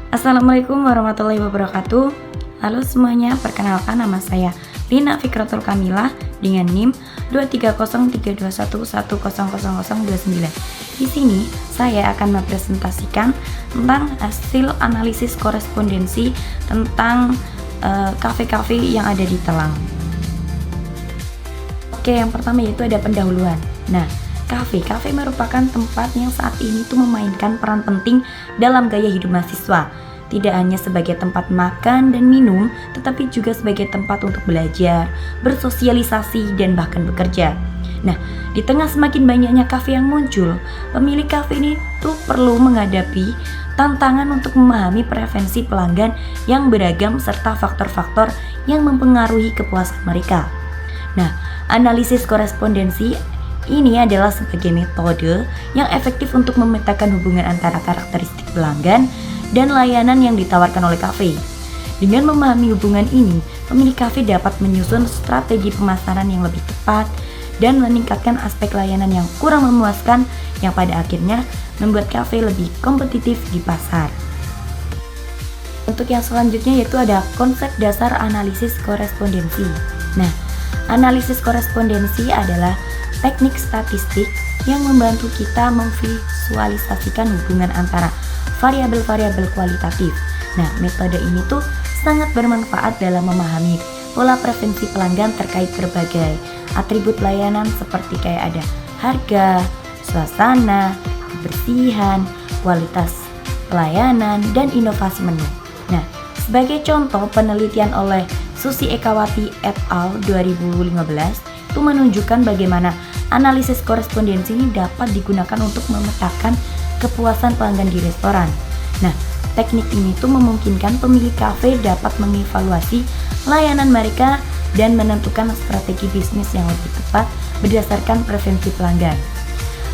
Assalamualaikum warahmatullahi wabarakatuh. Halo semuanya, perkenalkan nama saya Lina Fikratul Kamila dengan NIM 2303211000029. Di sini saya akan mempresentasikan tentang hasil analisis korespondensi tentang kafe-kafe yang ada di Telang. Oke, yang pertama yaitu ada pendahuluan. Nah, kafe merupakan tempat yang saat ini tuh memainkan peran penting dalam gaya hidup mahasiswa. Tidak hanya sebagai tempat makan dan minum, tetapi juga sebagai tempat untuk belajar, bersosialisasi, dan bahkan bekerja. Nah, di tengah semakin banyaknya kafe yang muncul, pemilik kafe ini tuh perlu menghadapi tantangan untuk memahami preferensi pelanggan yang beragam serta faktor-faktor yang mempengaruhi kepuasan mereka. Nah, analisis korespondensi ini adalah sebagai metode yang efektif untuk memetakan hubungan antara karakteristik pelanggan dan layanan yang ditawarkan oleh kafe. Dengan memahami hubungan ini, pemilik kafe dapat menyusun strategi pemasaran yang lebih tepat dan meningkatkan aspek layanan yang kurang memuaskan yang pada akhirnya membuat kafe lebih kompetitif di pasar. Untuk yang selanjutnya yaitu ada konsep dasar analisis korespondensi. Nah, analisis korespondensi adalah teknik statistik yang membantu kita memvisualisasikan hubungan antara variabel-variabel kualitatif. Nah, metode ini tuh sangat bermanfaat dalam memahami pola preferensi pelanggan terkait berbagai atribut layanan seperti kayak ada harga, suasana, kebersihan, kualitas pelayanan, dan inovasi menu. Nah, sebagai contoh penelitian oleh Susi Ekawati et al. 2015 itu menunjukkan bagaimana analisis korespondensi ini dapat digunakan untuk memetakan kepuasan pelanggan di restoran. Nah, teknik ini tuh memungkinkan pemilik kafe dapat mengevaluasi layanan mereka dan menentukan strategi bisnis yang lebih tepat berdasarkan preferensi pelanggan.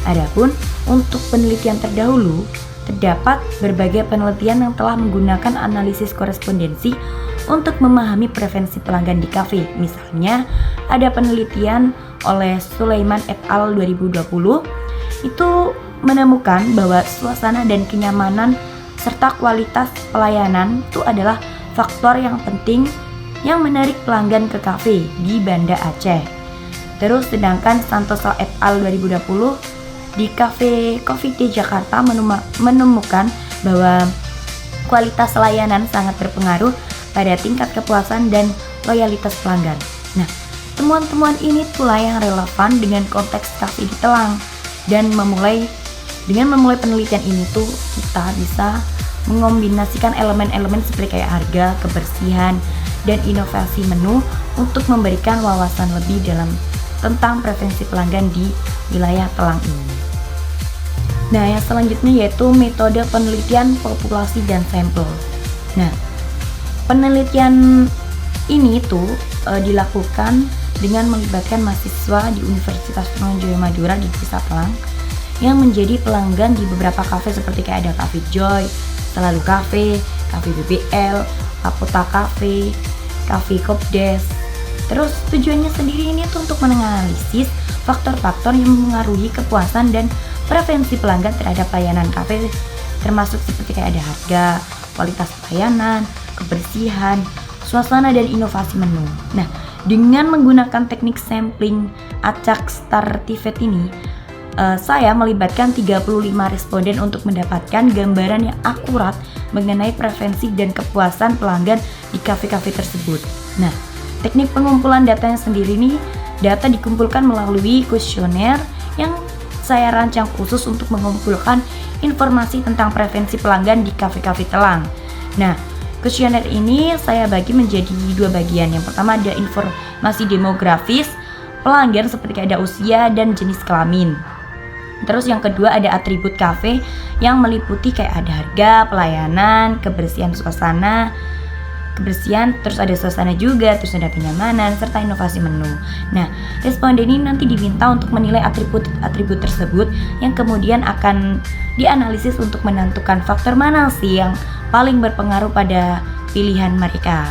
Adapun untuk penelitian terdahulu, terdapat berbagai penelitian yang telah menggunakan analisis korespondensi untuk memahami preferensi pelanggan di kafe. Misalnya, ada penelitian oleh Sulaiman et al. 2020 itu menemukan bahwa suasana dan kenyamanan serta kualitas pelayanan itu adalah faktor yang penting yang menarik pelanggan ke kafe di Banda Aceh. Terus sedangkan Santoso et al. 2020 di Cafe Coffee Day Jakarta menemukan bahwa kualitas layanan sangat berpengaruh pada tingkat kepuasan dan loyalitas pelanggan. Nah, temuan-temuan ini pula yang relevan dengan konteks kafe di Telang, dan dengan memulai penelitian ini tuh kita bisa mengombinasikan elemen-elemen seperti kayak harga, kebersihan, dan inovasi menu untuk memberikan wawasan lebih dalam tentang preferensi pelanggan di wilayah Telang ini. Nah, yang selanjutnya yaitu metode penelitian populasi dan sampel. Nah, penelitian ini tuh dilakukan dengan melibatkan mahasiswa di Universitas Trunojoyo Madura di Desa Telang yang menjadi pelanggan di beberapa kafe seperti kayak ada Cafe Joy, Selalu Cafe, Cafe BBL, Apota Cafe, Cafe Kopdes. Terus tujuannya sendiri ini tuh untuk menganalisis faktor-faktor yang mempengaruhi kepuasan dan preferensi pelanggan terhadap layanan kafe, termasuk seperti kayak ada harga, kualitas pelayanan, kebersihan, suasana, dan inovasi menu. Nah, dengan menggunakan teknik sampling acak stratified ini, saya melibatkan 35 responden untuk mendapatkan gambaran yang akurat mengenai preferensi dan kepuasan pelanggan di kafe-kafe tersebut. Nah, teknik pengumpulan datanya sendiri nih, data dikumpulkan melalui kuesioner yang saya rancang khusus untuk mengumpulkan informasi tentang preferensi pelanggan di kafe-kafe Telang. Nah, kuesioner ini saya bagi menjadi dua bagian. Yang pertama ada informasi demografis pelanggan seperti ada usia dan jenis kelamin. Terus yang kedua ada atribut kafe yang meliputi kayak ada harga, pelayanan, kebersihan suasana, terus ada suasana juga, terus ada kenyamanan, serta inovasi menu. Nah, responden ini nanti diminta untuk menilai atribut tersebut yang kemudian akan dianalisis untuk menentukan faktor mana sih yang paling berpengaruh pada pilihan mereka.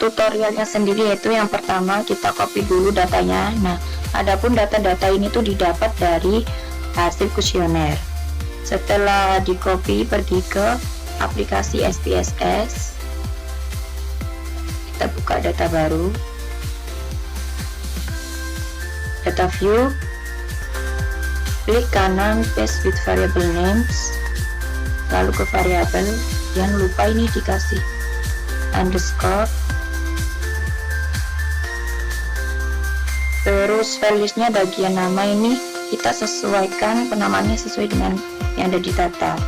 Tutorialnya sendiri yaitu yang pertama kita copy dulu datanya. Nah, adapun data-data ini tuh didapat dari hasil kuesioner. Setelah di copy, pergi ke aplikasi SPSS, kita buka data baru, data view, klik kanan paste with variable names, lalu ke variabel, jangan lupa ini dikasih underscore, terus valuesnya bagian nama ini kita sesuaikan penamaannya sesuai dengan yang ada di data.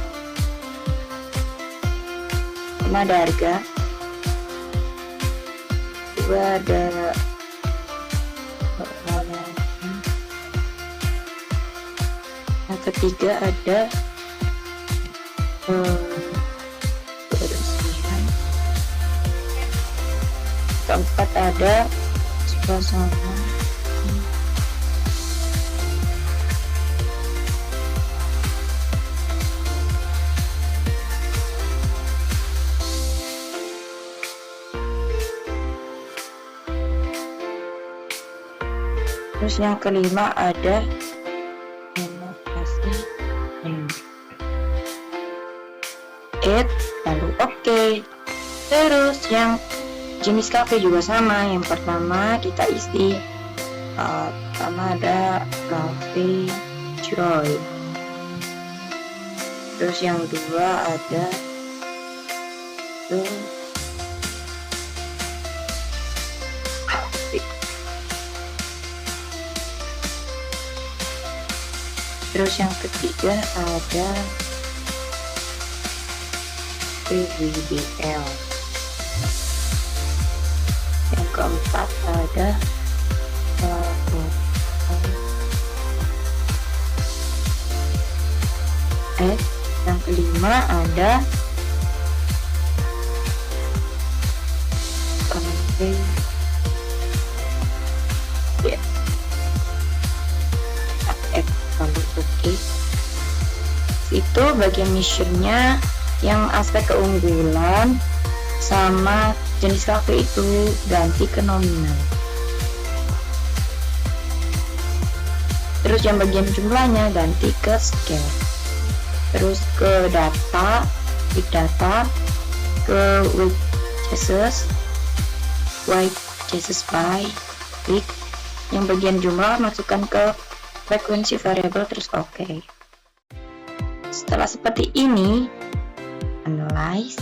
Ini ada harga, dua ada yang ketiga ada keempat ada suasana. Terus yang kelima ada inovasi lalu oke. Terus yang jenis cafe juga sama. Yang pertama kita isi pertama ada cafe joy. Terus yang kedua ada terus yang ketiga ada PWBL, yang keempat ada yang kelima ada oke. Itu bagian missionnya yang aspek keunggulan sama jenis cafe itu ganti ke nominal. Terus yang bagian jumlahnya ganti ke scale. Terus ke data, big data, ke week cases, white cases by week. Yang bagian jumlah masukkan ke frekuensi variable, terus oke. Setelah seperti ini, analyze,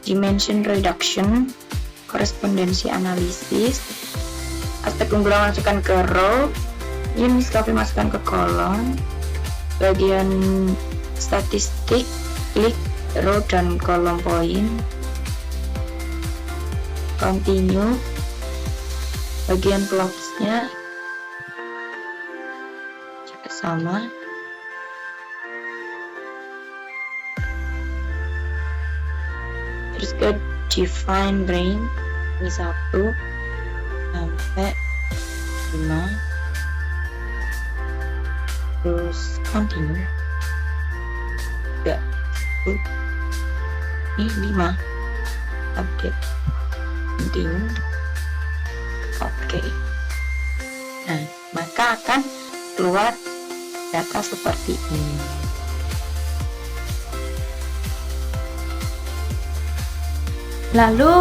dimension reduction, korespondensi analisis, aspek unggulan masukkan ke row, jenis cafe masukkan ke kolom, bagian statistik, klik row dan kolom poin, continue, bagian plotsnya sama, terus ke define range ini 1 sampai 5, terus continue, ini 5, update, continue, oke. Nah, maka akan keluar data seperti ini. Lalu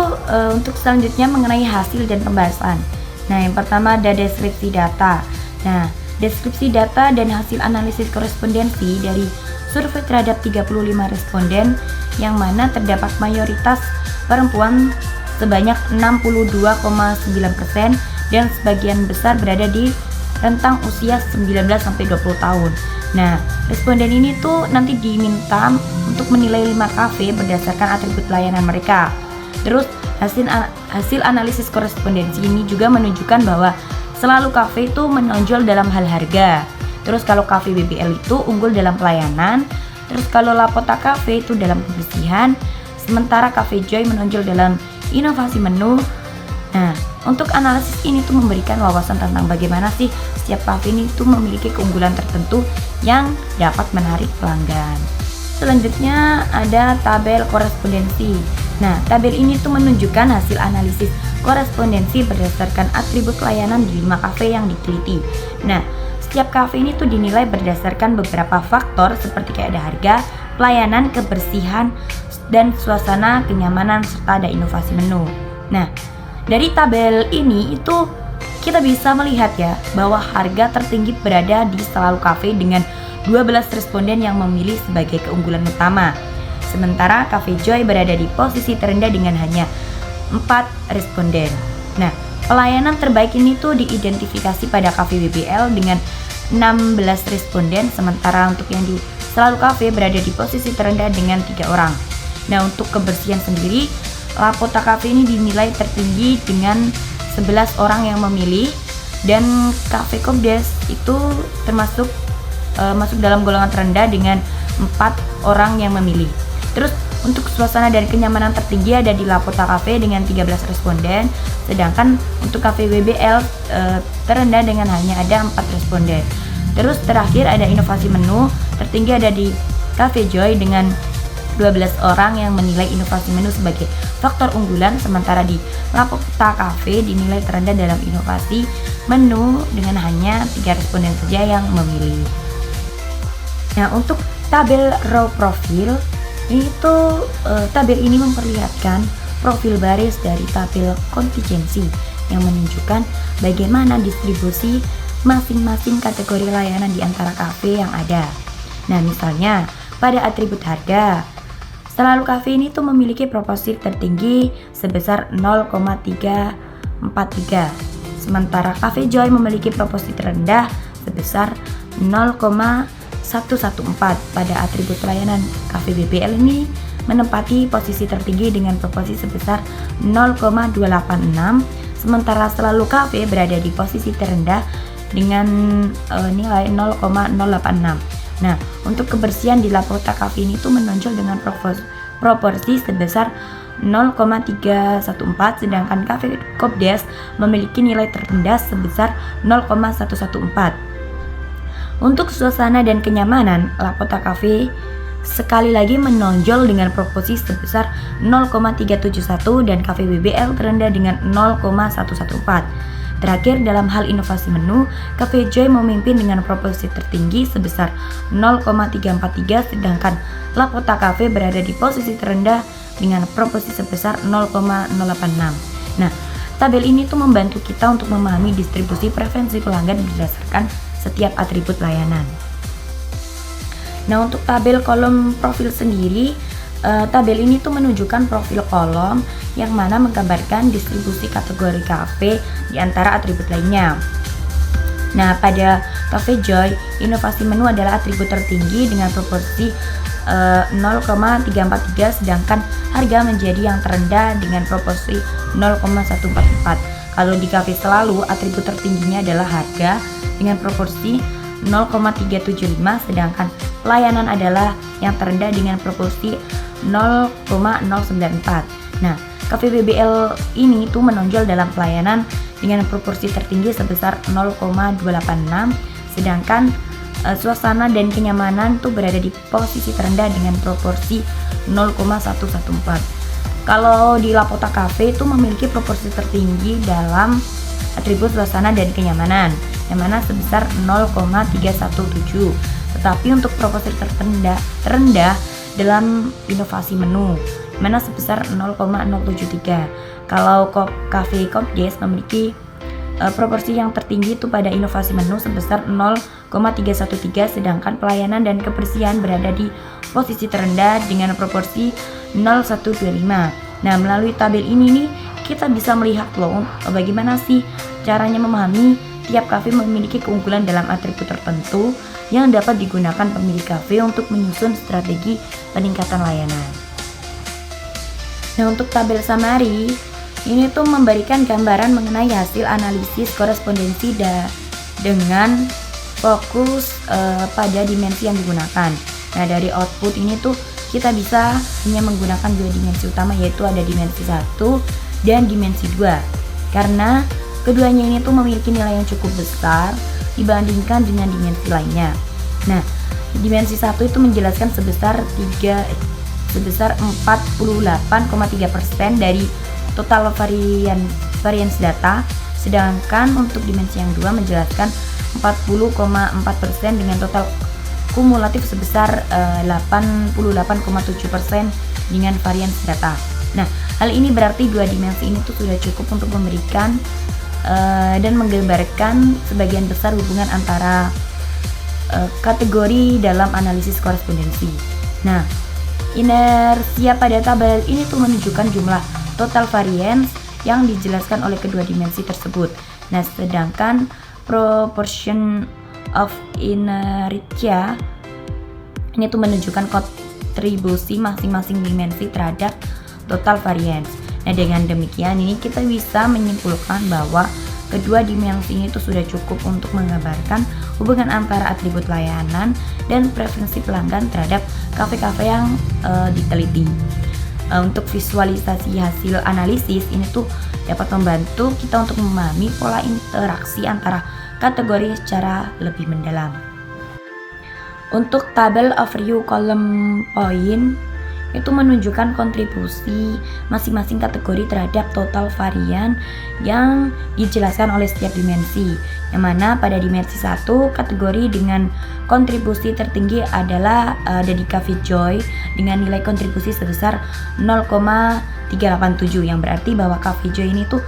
untuk selanjutnya mengenai hasil dan pembahasan. Nah, yang pertama ada deskripsi data. Nah, deskripsi data dan hasil analisis korespondensi dari survei terhadap 35 responden yang mana terdapat mayoritas perempuan sebanyak 62,9% dan sebagian besar berada di rentang usia 19-20 tahun. Nah, responden ini tuh nanti diminta untuk menilai 5 kafe berdasarkan atribut pelayanan mereka. Terus hasil analisis korespondensi ini juga menunjukkan bahwa selalu kafe itu menonjol dalam hal harga. Terus kalau kafe BBL itu unggul dalam pelayanan. Terus kalau Lapota Cafe itu dalam kebersihan. Sementara Cafe Joy menonjol dalam inovasi menu. Nah, untuk analisis ini tuh memberikan wawasan tentang bagaimana sih setiap kafe ini tuh memiliki keunggulan tertentu yang dapat menarik pelanggan. Selanjutnya ada tabel korespondensi. Nah, tabel ini tuh menunjukkan hasil analisis korespondensi berdasarkan atribut layanan di 5 kafe yang diteliti. Nah, setiap kafe ini tuh dinilai berdasarkan beberapa faktor seperti kayak ada harga, pelayanan, kebersihan, dan suasana, kenyamanan, serta ada inovasi menu. Nah, dari tabel ini itu kita bisa melihat ya bahwa harga tertinggi berada di Selalu Cafe dengan 12 responden yang memilih sebagai keunggulan utama. Sementara Cafe Joy berada di posisi terendah dengan hanya 4 responden. Nah, pelayanan terbaik ini tuh diidentifikasi pada Cafe BBL dengan 16 responden, sementara untuk yang di Selalu Cafe berada di posisi terendah dengan 3 orang. Nah, untuk kebersihan sendiri, Lapota Cafe ini dinilai tertinggi dengan 11 orang yang memilih, dan Cafe Kopdes itu termasuk masuk dalam golongan terendah dengan 4 orang yang memilih. Terus untuk suasana dan kenyamanan tertinggi ada di Lapota Cafe dengan 13 responden, sedangkan untuk Cafe BBL terendah dengan hanya ada 4 responden. Terus terakhir ada inovasi menu, tertinggi ada di Cafe Joy dengan 12 orang yang menilai inovasi menu sebagai faktor unggulan, sementara di Lapota Cafe dinilai terendah dalam inovasi menu dengan hanya 3 responden saja yang memilih. Nah, untuk tabel raw profil itu tabel ini memperlihatkan profil baris dari tabel kontingensi yang menunjukkan bagaimana distribusi masing-masing kategori layanan di antara kafe yang ada. Nah, misalnya pada atribut harga, Selalu Cafe ini tuh memiliki proporsi tertinggi sebesar 0,343, sementara Cafe Joy memiliki proporsi terendah sebesar 0,114. Pada atribut pelayanan, Cafe BBL ini menempati posisi tertinggi dengan proporsi sebesar 0,286, sementara Selalu Cafe berada di posisi terendah dengan nilai 0,086. Nah, untuk kebersihan di Lapota Cafe ini tuh menonjol dengan proporsi sebesar 0,314, sedangkan Cafe Kopdes memiliki nilai terendah sebesar 0,114. Untuk suasana dan kenyamanan, Lapota Cafe sekali lagi menonjol dengan proporsi sebesar 0,371 dan Cafe BBL terendah dengan 0,114. Terakhir, dalam hal inovasi menu, Cafe Joy memimpin dengan proporsi tertinggi sebesar 0,343, sedangkan Lapota Cafe berada di posisi terendah dengan proporsi sebesar 0,086. Nah, tabel ini tuh membantu kita untuk memahami distribusi preferensi pelanggan berdasarkan setiap atribut layanan. Nah, untuk tabel kolom profil sendiri, tabel ini tuh menunjukkan profil kolom yang mana menggambarkan distribusi kategori kafe di antara atribut lainnya. Nah, pada Cafe Joy, inovasi menu adalah atribut tertinggi dengan proporsi 0,343, sedangkan harga menjadi yang terendah dengan proporsi 0,144. Kalau di Cafe Selalu, atribut tertingginya adalah harga dengan proporsi 0,375, sedangkan pelayanan adalah yang terendah dengan proporsi 0,094. Nah, Cafe BBL ini tuh menonjol dalam pelayanan dengan proporsi tertinggi sebesar 0,286, sedangkan suasana dan kenyamanan tuh berada di posisi terendah dengan proporsi 0,114. Kalau di Lapota Cafe itu memiliki proporsi tertinggi dalam atribut suasana dan kenyamanan, yang mana sebesar 0,317. Tetapi untuk proporsi terendah dalam inovasi menu, mana sebesar 0,073. Kalau Cafe Kopdes memiliki proporsi yang tertinggi itu pada inovasi menu sebesar 0,313, sedangkan pelayanan dan kebersihan berada di posisi terendah dengan proporsi 0,125. Nah, melalui tabel ini nih kita bisa melihat loh bagaimana sih caranya memahami tiap kafe memiliki keunggulan dalam atribut tertentu yang dapat digunakan pemilik kafe untuk menyusun strategi peningkatan layanan. Nah, untuk tabel summary ini tuh memberikan gambaran mengenai hasil analisis korespondensi dengan fokus pada dimensi yang digunakan. Nah, dari output ini tuh kita bisa hanya menggunakan dua dimensi utama, yaitu ada dimensi 1 dan dimensi 2, karena keduanya ini tuh memiliki nilai yang cukup besar dibandingkan dengan dimensi lainnya. Nah, dimensi 1 itu menjelaskan sebesar 48,3% dari total variance data, sedangkan untuk dimensi yang 2 menjelaskan 40,4% dengan total kumulatif sebesar 88,7% dengan varian data. Nah, hal ini berarti dua dimensi ini tuh sudah cukup untuk memberikan dan menggambarkan sebagian besar hubungan antara kategori dalam analisis korespondensi. Nah, inersia pada tabel ini tuh menunjukkan jumlah total variance yang dijelaskan oleh kedua dimensi tersebut. Nah, sedangkan proportion of inertia ini tuh menunjukkan kontribusi masing-masing dimensi terhadap total variance. Nah, dengan demikian ini kita bisa menyimpulkan bahwa kedua dimensi ini tuh sudah cukup untuk menggambarkan hubungan antara atribut layanan dan preferensi pelanggan terhadap kafe-kafe yang diteliti. Untuk visualisasi hasil analisis ini tuh dapat membantu kita untuk memahami pola interaksi antara kategori secara lebih mendalam. Untuk tabel overview column point itu menunjukkan kontribusi masing-masing kategori terhadap total varian yang dijelaskan oleh setiap dimensi. Yang mana pada dimensi 1 kategori dengan kontribusi tertinggi adalah dari Cafe Joy dengan nilai kontribusi sebesar 0,387, yang berarti bahwa Cafe Joy ini tuh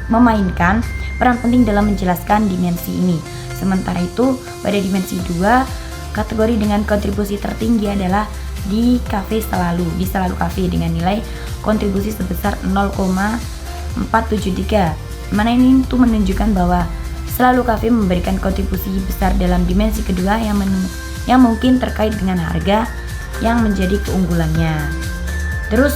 memainkan peran penting dalam menjelaskan dimensi ini. Sementara itu pada dimensi 2 kategori dengan kontribusi tertinggi adalah di Selalu Cafe dengan nilai kontribusi sebesar 0,473. Mana ini tuh menunjukkan bahwa Selalu Cafe memberikan kontribusi besar dalam dimensi kedua yang mungkin terkait dengan harga yang menjadi keunggulannya. Terus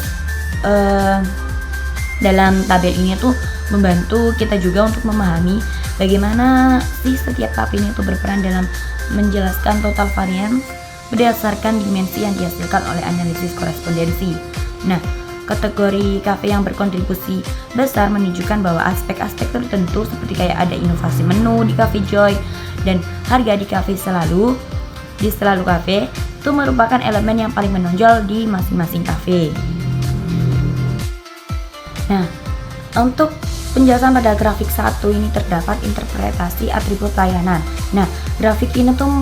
dalam tabel ini tuh membantu kita juga untuk memahami bagaimana sih setiap cafe ini tuh berperan dalam menjelaskan total varian berdasarkan dimensi yang dihasilkan oleh analisis korespondensi. Nah, kategori kafe yang berkontribusi besar menunjukkan bahwa aspek-aspek tertentu seperti kayak ada inovasi menu di Cafe Joy dan harga di Selalu Cafe itu merupakan elemen yang paling menonjol di masing-masing kafe. Nah, untuk penjelasan pada grafik 1 ini terdapat interpretasi atribut layanan. Nah, grafik ini tuh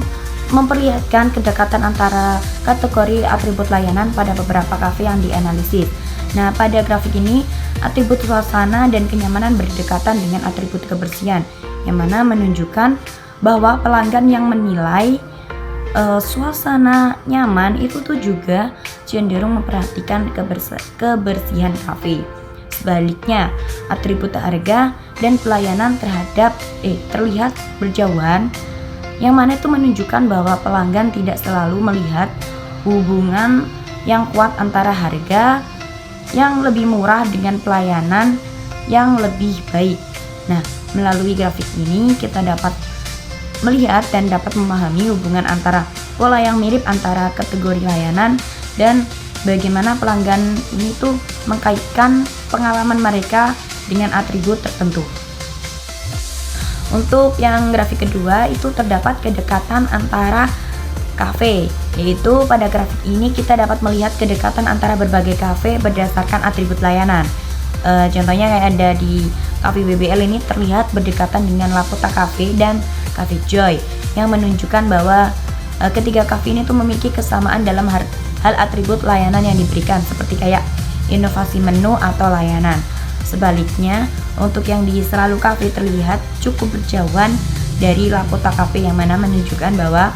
memperlihatkan kedekatan antara kategori atribut layanan pada beberapa kafe yang dianalisis. Nah, pada grafik ini atribut suasana dan kenyamanan berdekatan dengan atribut kebersihan, yang mana menunjukkan bahwa pelanggan yang menilai suasana nyaman itu tuh juga cenderung memperhatikan kebersihan kafe. Sebaliknya, atribut harga dan pelayanan terlihat berjauhan, yang mana itu menunjukkan bahwa pelanggan tidak selalu melihat hubungan yang kuat antara harga yang lebih murah dengan pelayanan yang lebih baik. Nah, melalui grafik ini kita dapat melihat dan dapat memahami hubungan antara pola yang mirip antara kategori layanan dan bagaimana pelanggan ini tuh mengkaitkan pengalaman mereka dengan atribut tertentu. Untuk yang grafik kedua itu terdapat kedekatan antara kafe, yaitu pada grafik ini kita dapat melihat kedekatan antara berbagai kafe berdasarkan atribut layanan. Contohnya kayak ada di Cafe BBL ini terlihat berdekatan dengan Lakota Cafe dan Cafe Joy, yang menunjukkan bahwa ketiga kafe ini tuh memiliki kesamaan dalam hal atribut layanan yang diberikan seperti kayak inovasi menu atau layanan. Sebaliknya, untuk yang di Selalu Cafe terlihat cukup berjauhan dari Lakota Cafe, yang mana menunjukkan bahwa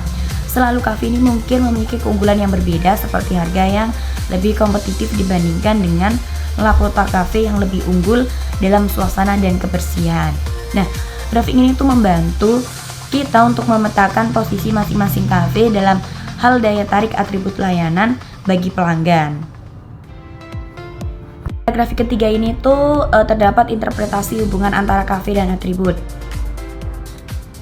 Selalu Cafe ini mungkin memiliki keunggulan yang berbeda seperti harga yang lebih kompetitif dibandingkan dengan Lakota Cafe yang lebih unggul dalam suasana dan kebersihan. Nah, grafik ini tuh membantu kita untuk memetakan posisi masing-masing kafe dalam hal daya tarik atribut layanan bagi pelanggan. Grafik ketiga ini tuh terdapat interpretasi hubungan antara kafe dan atribut,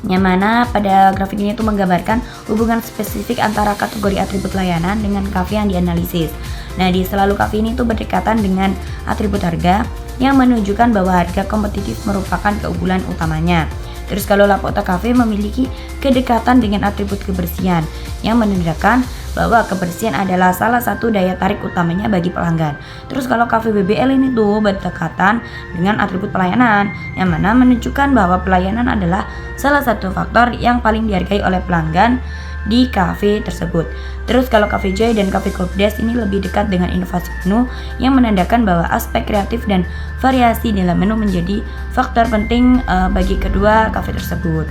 yang mana pada grafik ini tuh menggambarkan hubungan spesifik antara kategori atribut layanan dengan kafe yang dianalisis. Nah, di Selalu Cafe ini tuh berdekatan dengan atribut harga yang menunjukkan bahwa harga kompetitif merupakan keunggulan utamanya. Terus kalau Lakota Cafe memiliki kedekatan dengan atribut kebersihan yang menandakan bahwa kebersihan adalah salah satu daya tarik utamanya bagi pelanggan. Terus kalau Cafe BBL ini tuh berdekatan dengan atribut pelayanan, yang mana menunjukkan bahwa pelayanan adalah salah satu faktor yang paling dihargai oleh pelanggan di cafe tersebut. Terus kalau Cafe Joy dan Cafe Kopdes ini lebih dekat dengan inovasi menu yang menandakan bahwa aspek kreatif dan variasi dalam menu menjadi faktor penting bagi kedua cafe tersebut.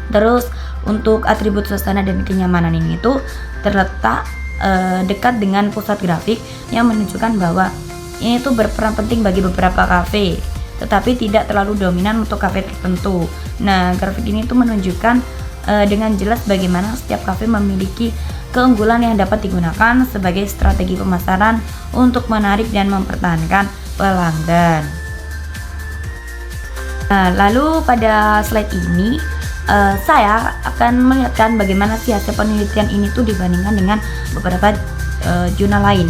Terus untuk atribut suasana dan kenyamanan ini tuh terletak dekat dengan pusat grafik yang menunjukkan bahwa ini tuh berperan penting bagi beberapa cafe, tetapi tidak terlalu dominan untuk cafe tertentu. Nah, grafik ini tuh menunjukkan dengan jelas bagaimana setiap kafe memiliki keunggulan yang dapat digunakan sebagai strategi pemasaran untuk menarik dan mempertahankan pelanggan. Nah, lalu pada slide ini saya akan melihatkan bagaimana sih hasil penelitian ini tuh dibandingkan dengan beberapa jurnal lain.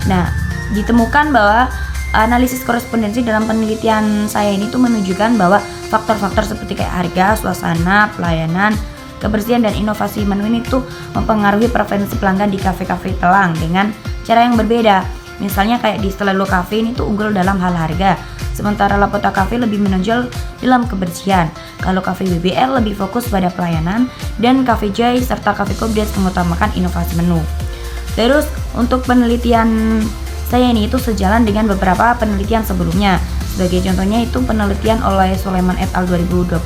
Nah, ditemukan bahwa analisis korespondensi dalam penelitian saya ini tuh menunjukkan bahwa faktor-faktor seperti kayak harga, suasana, pelayanan, kebersihan, dan inovasi menu ini tuh mempengaruhi preferensi pelanggan di kafe-kafe telang dengan cara yang berbeda. Misalnya kayak di Stelelo Cafe ini tuh unggul dalam hal harga, sementara Lapota Cafe lebih menonjol dalam kebersihan. Kalau Cafe BBL lebih fokus pada pelayanan, dan Cafe Joy serta Cafe Kopdes mengutamakan inovasi menu. Terus untuk penelitian saya ini itu sejalan dengan beberapa penelitian sebelumnya. Sebagai contohnya itu penelitian oleh Sulaiman et al 2020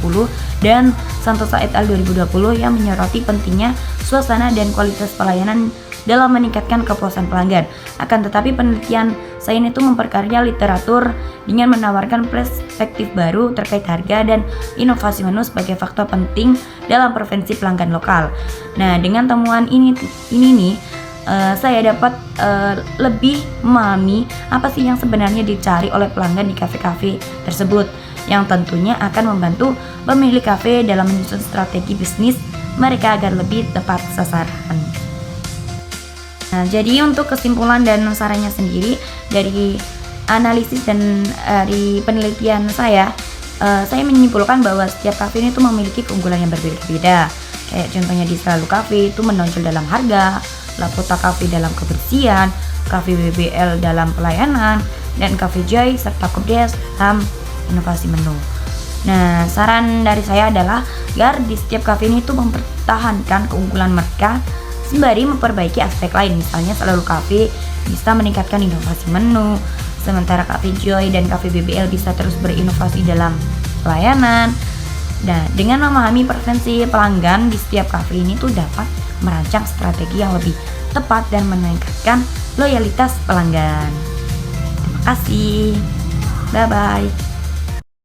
dan Santosa et al 2020 yang menyoroti pentingnya suasana dan kualitas pelayanan dalam meningkatkan kepuasan pelanggan. Akan tetapi penelitian saya ini tuh memperkaya literatur dengan menawarkan perspektif baru terkait harga dan inovasi menu sebagai faktor penting dalam preferensi pelanggan lokal. Nah, dengan temuan ini nih saya dapat lebih memahami apa sih yang sebenarnya dicari oleh pelanggan di kafe-kafe tersebut, yang tentunya akan membantu pemilik kafe dalam menyusun strategi bisnis mereka agar lebih tepat sasaran. Nah, jadi untuk kesimpulan dan sarannya sendiri dari analisis dan dari penelitian saya menyimpulkan bahwa setiap kafe ini tuh memiliki keunggulan yang berbeda-beda. Kayak contohnya di Selalu Cafe itu menonjol dalam harga, Lapota Cafe dalam kebersihan, Cafe BBL dalam pelayanan, dan Cafe Joy serta Kopdes dalam inovasi menu. Nah, saran dari saya adalah agar di setiap cafe ini tuh mempertahankan keunggulan mereka sembari memperbaiki aspek lain. Misalnya Selalu Cafe bisa meningkatkan inovasi menu, sementara Cafe Joy dan Cafe BBL bisa terus berinovasi dalam pelayanan. Nah, dengan memahami preferensi pelanggan di setiap cafe ini tuh dapat merancang strategi yang lebih tepat dan meningkatkan loyalitas pelanggan. Terima kasih. Bye-bye.